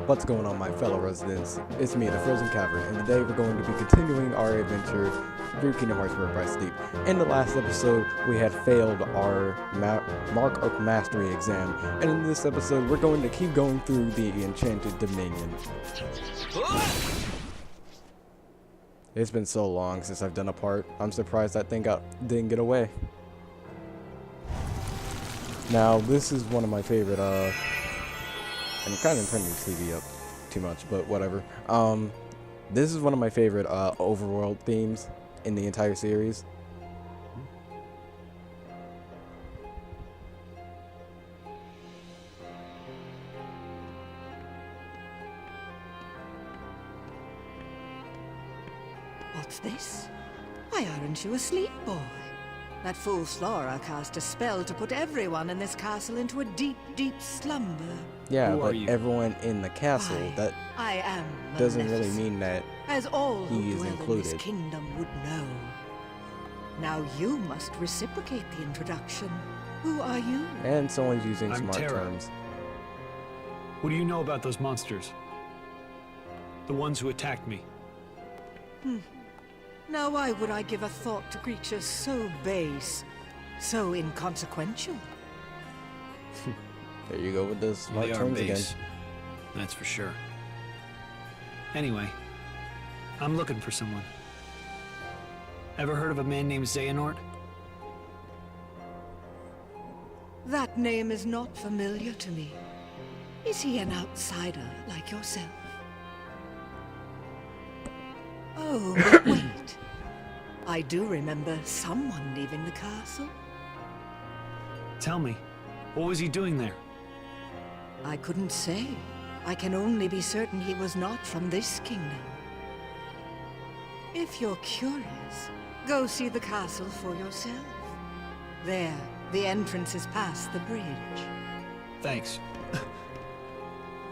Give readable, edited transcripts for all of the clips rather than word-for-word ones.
What's going on, my fellow residents? It's me, the Frozen Cavern, and today we're going to be continuing our adventure through Kingdom Hearts Birth by Sleep. In the last episode, we had failed our Mark of Mastery exam, and in this episode, we're going to keep going through the Enchanted Dominion. It's been so long since I've done a part, I'm surprised that thing didn't get away. Now, this is one of my favorite, I'm kind of turning the TV up too much, but whatever. This is one of my favorite overworld themes in the entire series. What's this? Why aren't you asleep, boy? That fool Flora cast a spell to put everyone in this castle into a deep, deep slumber. Yeah, but everyone in the castle, I am doesn't really mean that as all he who is dwell included. in this kingdom would know. Now you must reciprocate the introduction. Who are you? And someone's using I'm smart Terra. terms. What do you know about those monsters? The ones who attacked me. Now why would I give a thought to creatures so base, so inconsequential? There you go with the smart They are terms again. base. That's for sure. Anyway, I'm looking for someone. Ever heard of a man named Xehanort? That name is not familiar to me. Is he an outsider like yourself? Oh, but wait. I do remember someone leaving the castle. Tell me, what was he doing there? I couldn't say. I can only be certain he was not from this kingdom. If you're curious, go see the castle for yourself. There, the entrance is past the bridge. Thanks.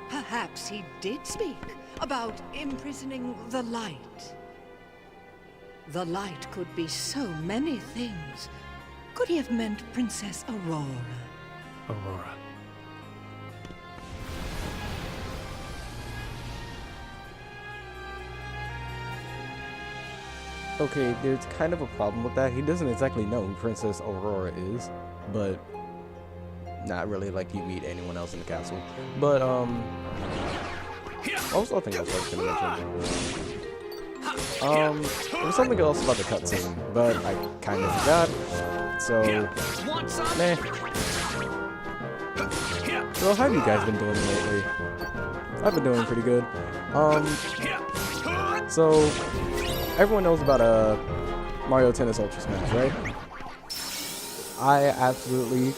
Perhaps he did speak about imprisoning the light. The light could be so many things. Could he have meant Princess Aurora? Aurora. Okay, there's kind of a problem with that. He doesn't exactly know who Princess Aurora is, but not really like you meet anyone else in the castle. But also I think I was gonna mention. There was something else about the cutscene, but I kind of forgot. So, meh. So how have you guys been doing lately? I've been doing pretty good. So everyone knows about Mario Tennis Ultra Smash, right? I absolutely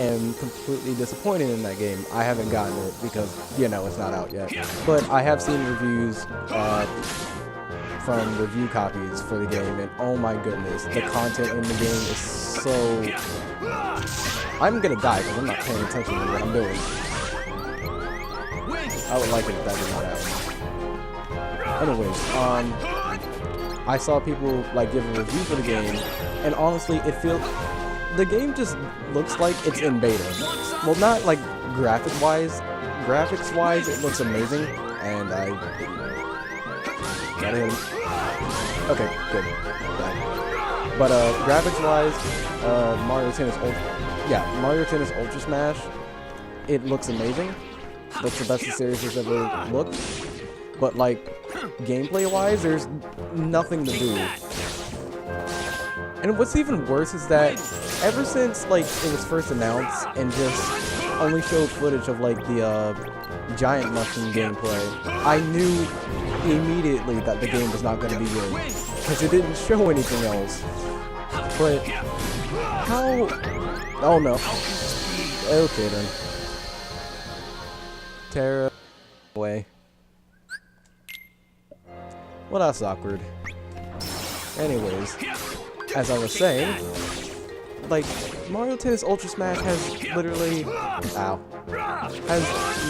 am completely disappointed in that game. I haven't gotten it because, you know, it's not out yet. But I have seen reviews from review copies for the game, and oh my goodness, the content in the game is so... I'm gonna die because I'm not paying attention to what I'm doing. I would like it if that did not happen. Anyways, I saw people like give a review for the game, and honestly, the game just looks like it's in beta. Well, not like graphics-wise, it looks amazing, and I got in. Okay, good. Done. But graphics-wise, Mario Tennis Ultra Smash, it looks amazing. Looks the best the series has ever looked. But like gameplay-wise, there's nothing to do. And what's even worse is that ever since like it was first announced and just only showed footage of like the giant mushroom gameplay, I knew immediately that the game was not going to be good because it didn't show anything else. But how? Oh no. Okay then. Terra away. Well, that's awkward. Anyways, as I was saying, like, Mario Tennis Ultra Smash has literally, has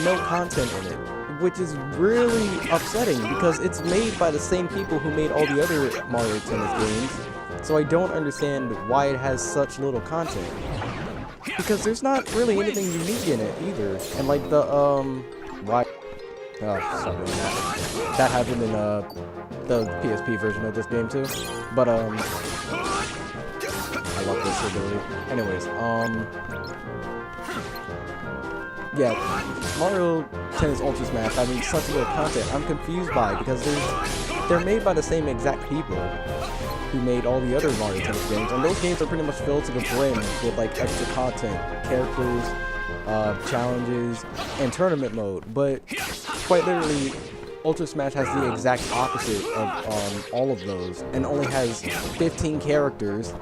no content in it, which is really upsetting because it's made by the same people who made all the other Mario Tennis games, so I don't understand why it has such little content. Because there's not really anything unique in it either, and like the Why? Oh, stop doing that. That happened in the PSP version of this game too. But I love this ability. Anyways, yeah, Mario Tennis Ultra Smash having such little content, I'm confused by, because they're made by the same exact people who made all the other Mario Tennis games, and those games are pretty much filled to the brim with like extra content, characters, challenges, and tournament mode. But quite literally, Ultra Smash has the exact opposite of all of those, and only has 15 characters,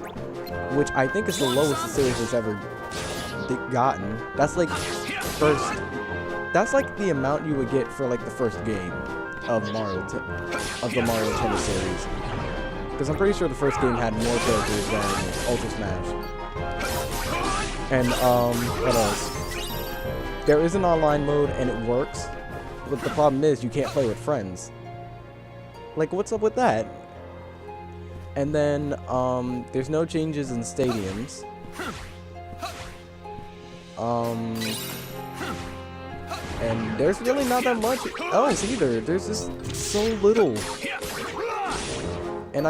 which I think is the lowest the series has ever gotten. That's like that's like the amount you would get for like the first game of the Mario Tennis series. Because I'm pretty sure the first game had more characters than Ultra Smash. And what else? There is an online mode and it works, but the problem is you can't play with friends. Like, what's up with that? And then there's no changes in stadiums. And there's really not that much else either. There's just so little. And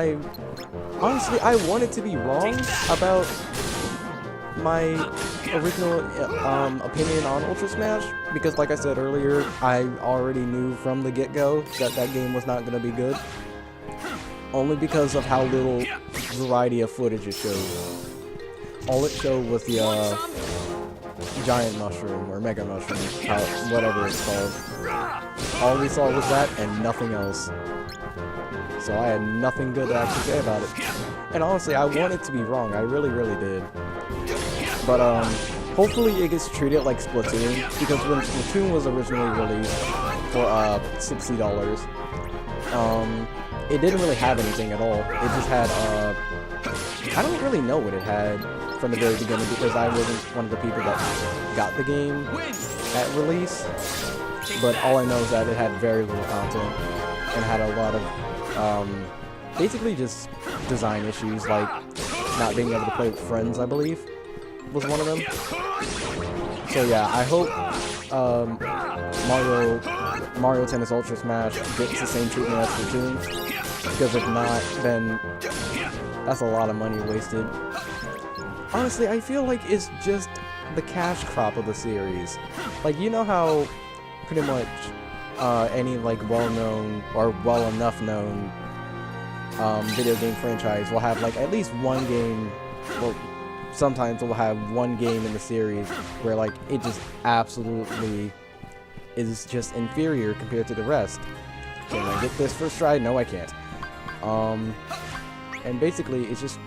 honestly, I wanted to be wrong about my original opinion on Ultra Smash, because like I said earlier, I already knew from the get-go that that game was not going to be good. Only because of how little variety of footage it showed. All it showed was the giant mushroom, or mega mushroom, whatever it's called. All we saw was that and nothing else. So I had nothing good to actually say about it. And honestly, I wanted to be wrong. I really, really did. But hopefully it gets treated like Splatoon, because when Splatoon was originally released for $60, it didn't really have anything at all. It just had I don't really know what it had from the very beginning, because I wasn't one of the people that got the game at release. But all I know is that it had very little content and had a lot of basically just design issues, like not being able to play with friends, I believe, was one of them. So yeah, I hope Mario Tennis Ultra Smash gets the same treatment as Splatoon, because if not, then that's a lot of money wasted. Honestly, I feel like it's just the cash crop of the series. Like, you know how pretty much any like well-known or well enough known video game franchise will have like at least one game, well, sometimes we'll have one game in the series where like it just absolutely is just inferior compared to the rest. Can I get this first try? No, I can't. And basically it's just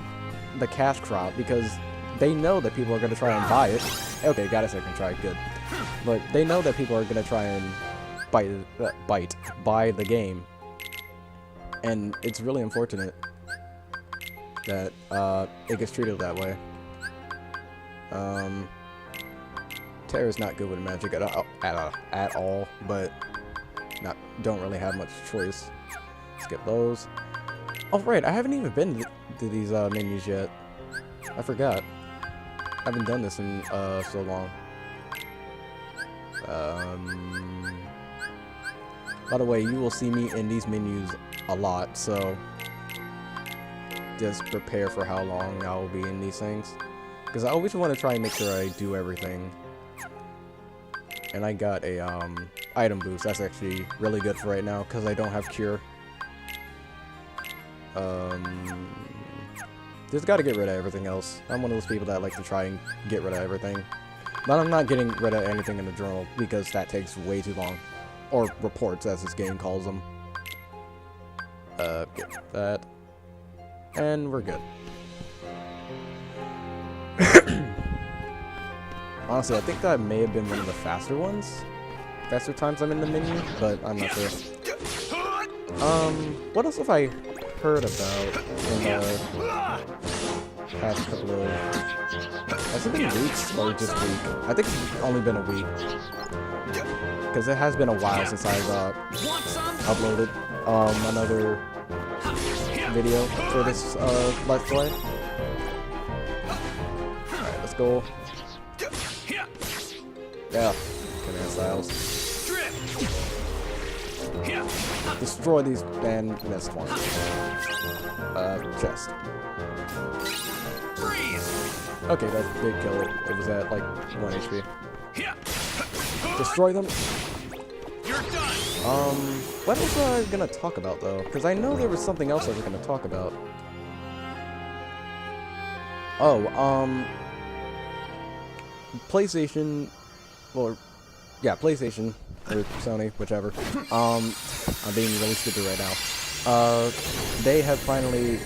the cash crop, because they know that people are going to try and buy it. Okay, got a second try, good. But they know that people are going to try and buy the game. And it's really unfortunate that it gets treated that way. Terra's not good with magic at all, but don't really have much choice. Skip those. Oh right, I haven't even been to these menus yet. I forgot. I haven't done this in so long. By the way, you will see me in these menus a lot, so just prepare for how long I will be in these things. Because I always want to try and make sure I do everything. And I got a item boost. That's actually really good for right now, because I don't have cure. Just gotta get rid of everything else. I'm one of those people that like to try and get rid of everything. But I'm not getting rid of anything in the journal, because that takes way too long. Or reports, as this game calls them. Get that. And we're good. Honestly, I think that may have been one of the faster times I'm in the menu, but I'm not sure. What else have I heard about in the past couple of... Has it been weeks or just a week? I think it's only been a week. Because it has been a while since I've uploaded another video for this Let's Play. Alright, let's go. Yeah, command styles. Destroy these and missed one. Chest. Okay, that did kill it. It was at like 1 HP. Destroy them. What else was I gonna talk about though? Because I know there was something else I was gonna talk about. Oh, PlayStation, well, yeah, PlayStation or Sony, whichever. I'm being really stupid right now. They have finally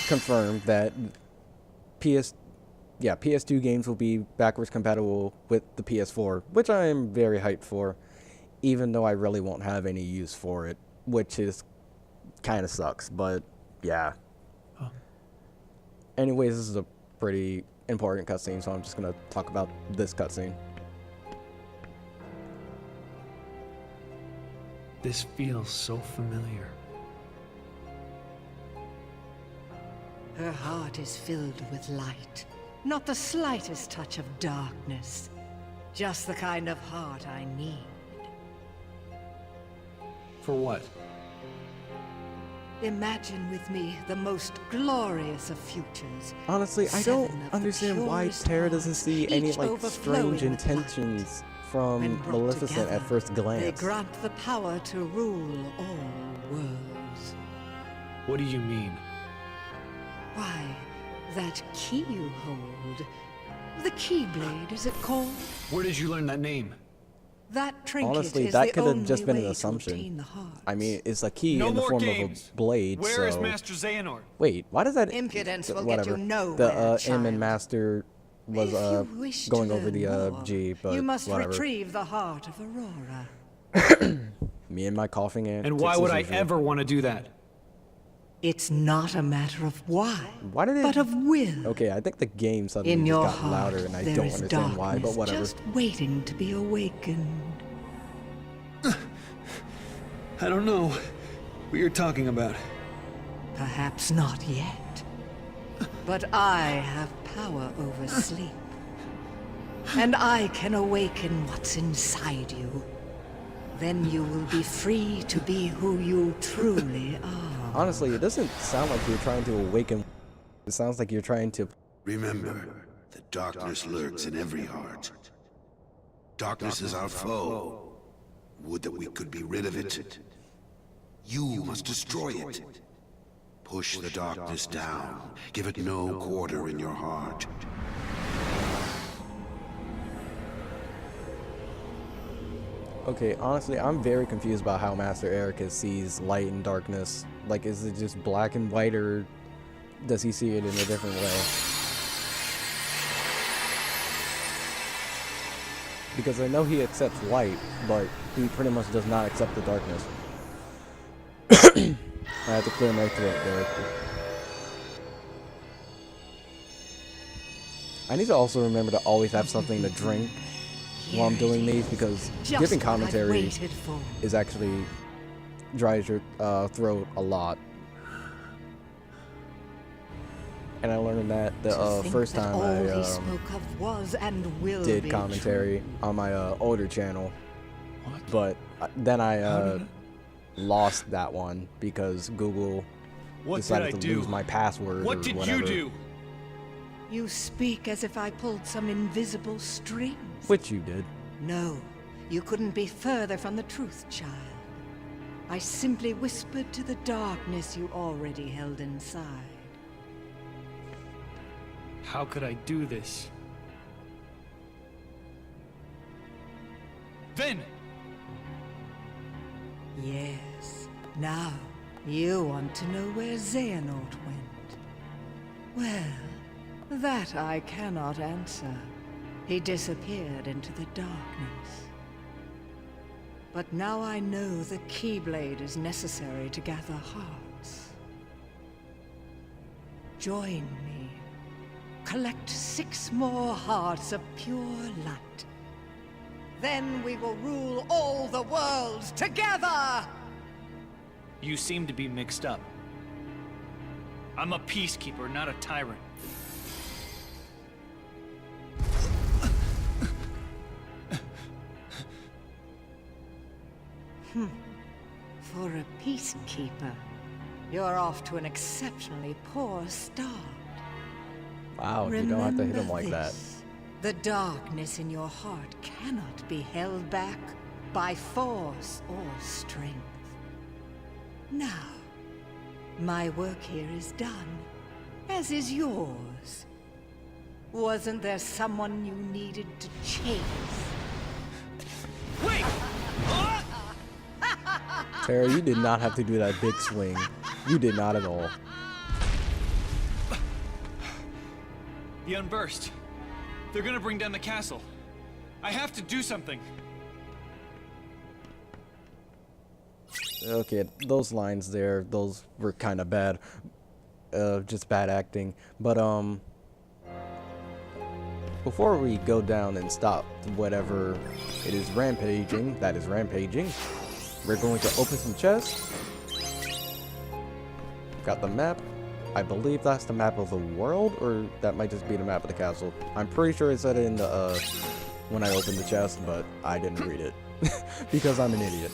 confirmed that PS2 games will be backwards compatible with the PS4, which I am very hyped for, even though I really won't have any use for it, which is kind of sucks, but yeah. Huh. Anyways, this is a pretty important cutscene, so I'm just gonna talk about this cutscene. This feels so familiar. Her heart is filled with light. Not the slightest touch of darkness. Just the kind of heart I need. For what? Imagine with me the most glorious of futures. Honestly, I don't understand why Terra doesn't see any like strange intentions from Maleficent at first glance. They grant the power to rule all worlds. What do you mean? Why, that key you hold. The Keyblade, is it called? Where did you learn that name? That trinket Honestly, is that the could have only just been an way to assumption. obtain the hearts. I mean, it's a key No in the more form games. of a blade, Where is so... Master Xehanort? Wait, why does that... Impudence will whatever. get you nowhere, The M child. and Master was If you wish going to over the learn more, G, but you must whatever. retrieve the heart of Aurora. Me and my coughing And why would I ever want to do that? It's not a matter of why, Why did it... but of will. Okay, I think the game suddenly In just your got heart, louder, and I there don't is understand why, but darkness whatever. just waiting to be awakened. I don't know what you're talking about. Perhaps not yet. But I have power over sleep. And I can awaken what's inside you. Then you will be free to be who you truly are. Honestly, it doesn't sound like you're trying to awaken. It sounds like you're trying to... Remember, the darkness lurks in every heart. Darkness is our foe. Would that we could be rid of it. You must destroy it. Push the darkness down. Give it no quarter in your heart. Okay, honestly, I'm very confused about how Master Ericus sees light and darkness. Like, is it just black and white, or does he see it in a different way? Because I know he accepts light, but he pretty much does not accept the darkness. I have to clear my throat there. I need to also remember to always have something to drink while I'm doing these, because giving commentary is actually dries your throat a lot. And I learned that the first time I did commentary on my older channel, but then I lost that one because Google decided to lose my password. What did you do? You speak as if I pulled some invisible strings. Which you did. No, you couldn't be further from the truth, child. I simply whispered to the darkness you already held inside. How could I do this? Then! Yes. Now, you want to know where Xehanort went. Well, that I cannot answer. He disappeared into the darkness. But now I know the Keyblade is necessary to gather hearts. Join me. Collect 6 more hearts of pure light. Then we will rule all the worlds together! You seem to be mixed up. I'm a peacekeeper, not a tyrant. For a peacekeeper, you're off to an exceptionally poor start. Wow, you don't have to hit him like that. This. The darkness in your heart cannot be held back by force or strength. Now, my work here is done, as is yours. Wasn't there someone you needed to chase? Wait! Terra, you did not have to do that big swing. You did not at all. The Unburst. They're gonna bring down the castle. I have to do something. Okay, those lines there, those were kind of bad. Just bad acting. But, before we go down and stop whatever it is rampaging, that is rampaging, we're going to open some chests. Got the map. I believe that's the map of the world, or that might just be the map of the castle. I'm pretty sure it said it in the, when I opened the chest, but I didn't read it. Because I'm an idiot.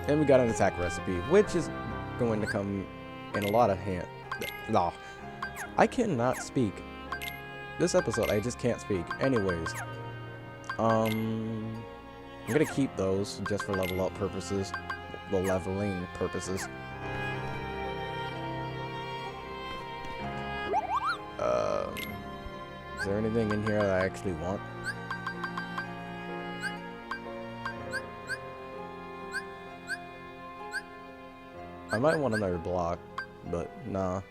And we got an attack recipe, which is going to come in a lot of hand. Nah. I cannot speak. This episode, I just can't speak. Anyways. I'm gonna keep those just for level up purposes. Well, leveling purposes. Is there anything in here that I actually want? I might want another block, but nah.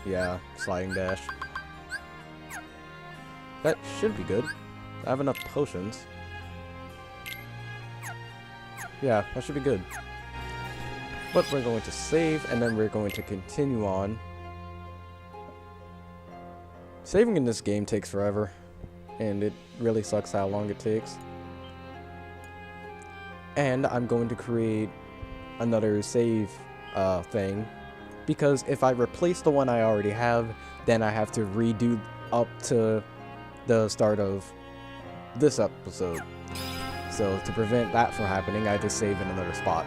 Yeah, sliding dash. That should be good. I have enough potions. Yeah, that should be good. But we're going to save, and then we're going to continue on. Saving in this game takes forever, and it really sucks how long it takes. And I'm going to create another save thing, because if I replace the one I already have, then I have to redo up to the start of this episode. So to prevent that from happening, I just save in another spot.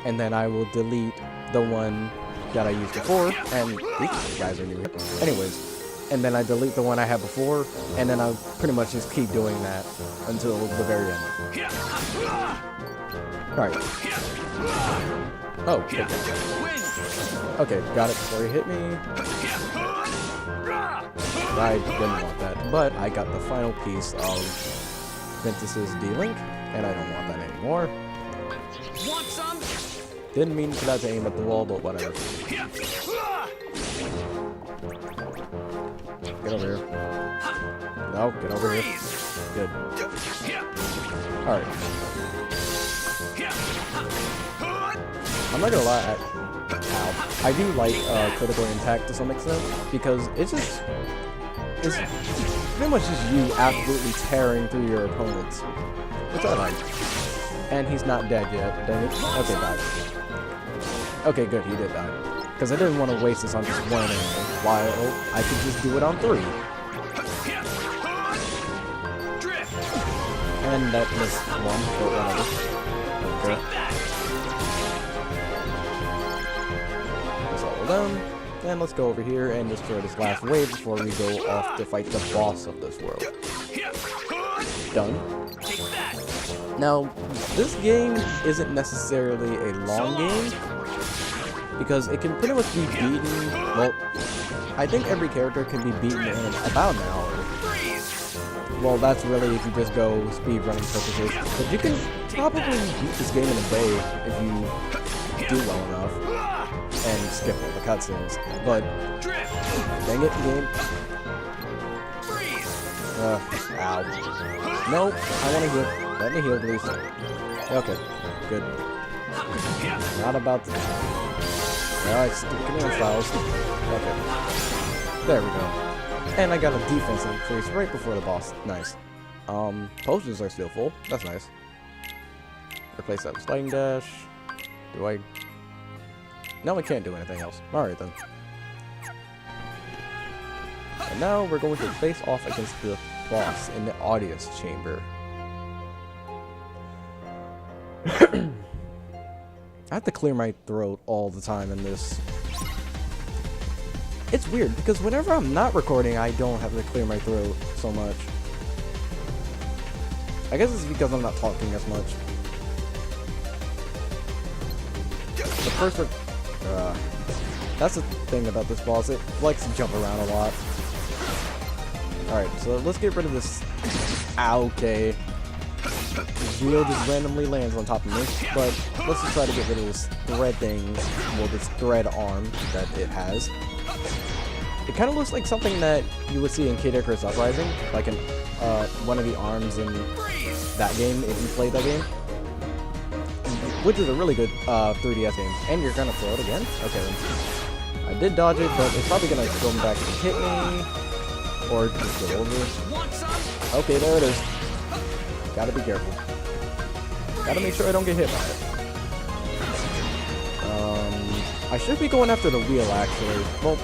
And then I will delete the one that I used before, and these guys are new here. Anyways, and then I delete the one I had before, and then I'll pretty much just keep doing that until the very end. Alright. Oh, okay. Okay, got it before he hit me. I didn't want that, but I got the final piece of Ventus's D-Link, and I don't want that anymore. Want some? Didn't mean for that to aim at the wall, but whatever. Get over here. No, get over here. Good. Alright. I'm not gonna lie, I do like critical impact to some extent, because it's pretty much just you absolutely tearing through your opponents, which I like. And he's not dead yet, dang it. Okay, died. Okay, good, he did die. Because I didn't want to waste this on just one enemy, while I could just do it on 3. And that missed one, but whatever. Okay. That's all done. And let's go over here and destroy this last wave before we go off to fight the boss of this world. Done. Now, this game isn't necessarily a long game, because it can pretty much be beaten, well, I think every character can be beaten in about an hour. Well, that's really if you just go speedrunning purposes, but you can probably beat this game in a day if you do well enough and skip all the cutscenes. But dang it, game. Ow. Nope, I want to heal. Let me heal, please. Okay, good. Not about to. Alright, stupid command styles. Okay. There we go. And I got a defense increase right before the boss. Nice. Potions are still full. That's nice. Replace that with sliding dash. Do I? No, I can't do anything else. Alright then. And now we're going to face off against the boss in the audience chamber. I have to clear my throat all the time in this. It's weird, because whenever I'm not recording, I don't have to clear my throat so much. I guess it's because I'm not talking as much. The first... that's the thing about this boss, it likes to jump around a lot. Alright, so let's get rid of this... Okay. Wheel just randomly lands on top of me, but let's just try to get rid of this thread thing, well, this thread arm that it has. It kind of looks like something that you would see in Kid Icarus Uprising, like in one of the arms in that game, if you played that game. Which is a really good 3DS game. And you're gonna throw it again? Okay then. I did dodge it, but it's probably gonna come back and hit me. Or just go over. Okay, there it is. Gotta be careful. Gotta make sure I don't get hit by it. I should be going after the wheel, actually. Well,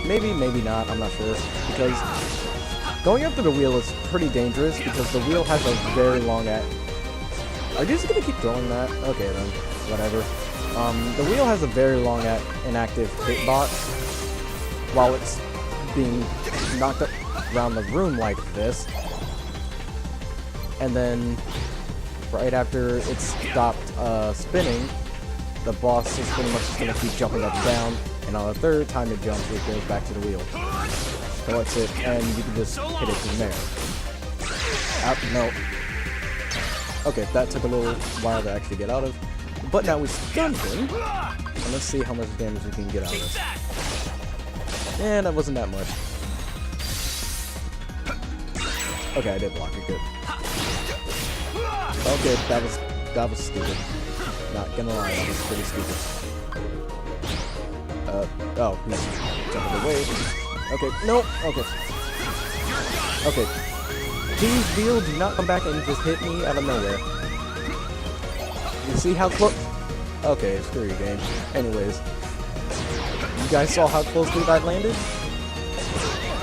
maybe, maybe not. I'm not sure. Because going after the wheel is pretty dangerous because the wheel has a very long Are you just gonna keep throwing that? Okay then. Whatever. The wheel has a very long inactive hitbox while it's being knocked up around the room like this. And then, right after it's stopped spinning, the boss is pretty much just going to keep jumping up and down, and on the third time it jumps, it goes back to the wheel. So that's it, and you can just hit it from there. No. Okay, that took a little while to actually get out of, but now we stunned him, and let's see how much damage we can get out of this. And that wasn't that much. Okay, I did block it, good. Okay, that was stupid. Not gonna lie, that was pretty stupid. Oh, he's jumping away. Okay, no, okay. Okay. Please, Beal, do not come back and just hit me out of nowhere. You see how close? Okay, screw you, game. Anyways. You guys saw how closely that landed?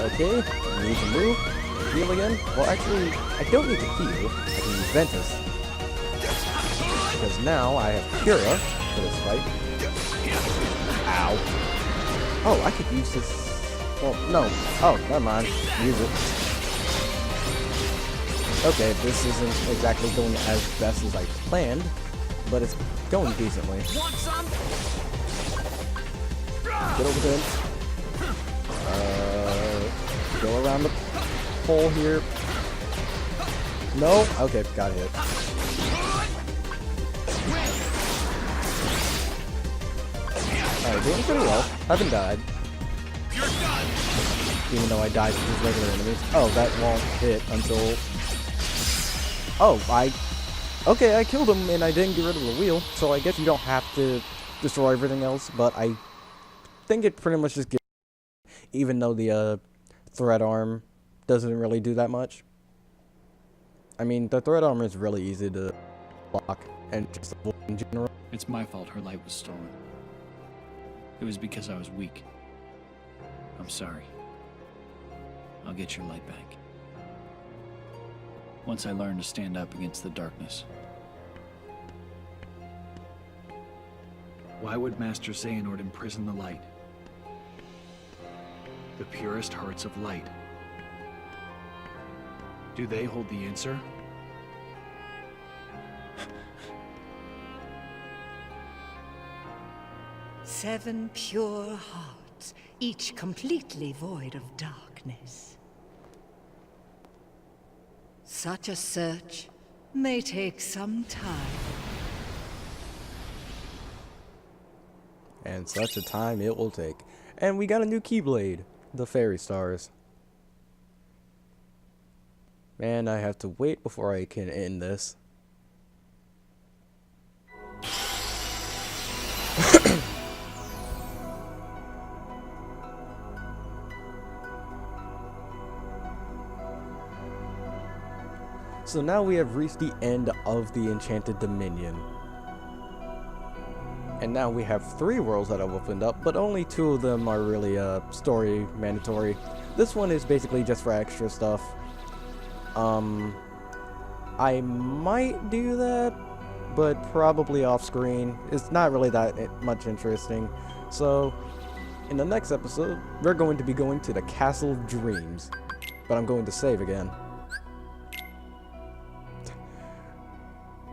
Okay, need to move. Heal again? Well, actually, I don't need to heal. I can use Ventus. Because now I have Terra for this fight. Ow. Oh, I could use this... Well, no. Oh, never mind. Use it. Okay, this isn't exactly going as best as I planned, but it's going decently. Get over there. Go around the pole here. No? Okay, got hit. Alright, doing pretty well. Haven't died. Even though I died to just regular enemies. Oh, that won't hit until... Oh, okay, I killed him and I didn't get rid of the wheel, so I guess you don't have to destroy everything else, but I think it pretty much just gives... Even though the thread arm doesn't really do that much. I mean, the thread arm is really easy to block and just avoid in general. It's my fault her light was stolen. It was because I was weak. I'm sorry. I'll get your light back. Once I learn to stand up against the darkness. Why would Master Xehanort imprison the light? The purest hearts of light. Do they hold the answer? Seven pure hearts, each completely void of darkness. Such a search may take some time. And such a time it will take. And we got a new Keyblade, the Fairy Stars. Man, I have to wait before I can end this. So now we have reached the end of the Enchanted Dominion. And now we have 3 worlds that have opened up, but only 2 of them are really story mandatory. This one is basically just for extra stuff. I might do that, but probably off screen. It's not really that much interesting. So, in the next episode, we're going to be going to the Castle of Dreams. But I'm going to save again.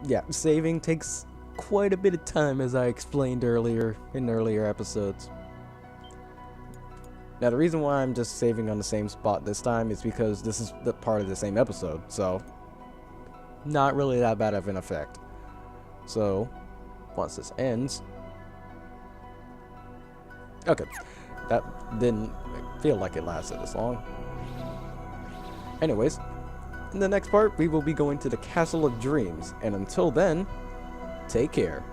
Yeah, saving takes quite a bit of time, as I explained earlier in earlier episodes. Now, the reason why I'm just saving on the same spot this time is because this is the part of the same episode, so not really that bad of an effect. So, once this ends... Okay, that didn't feel like it lasted this long. Anyways, in the next part, we will be going to the Castle of Dreams, and until then, take care.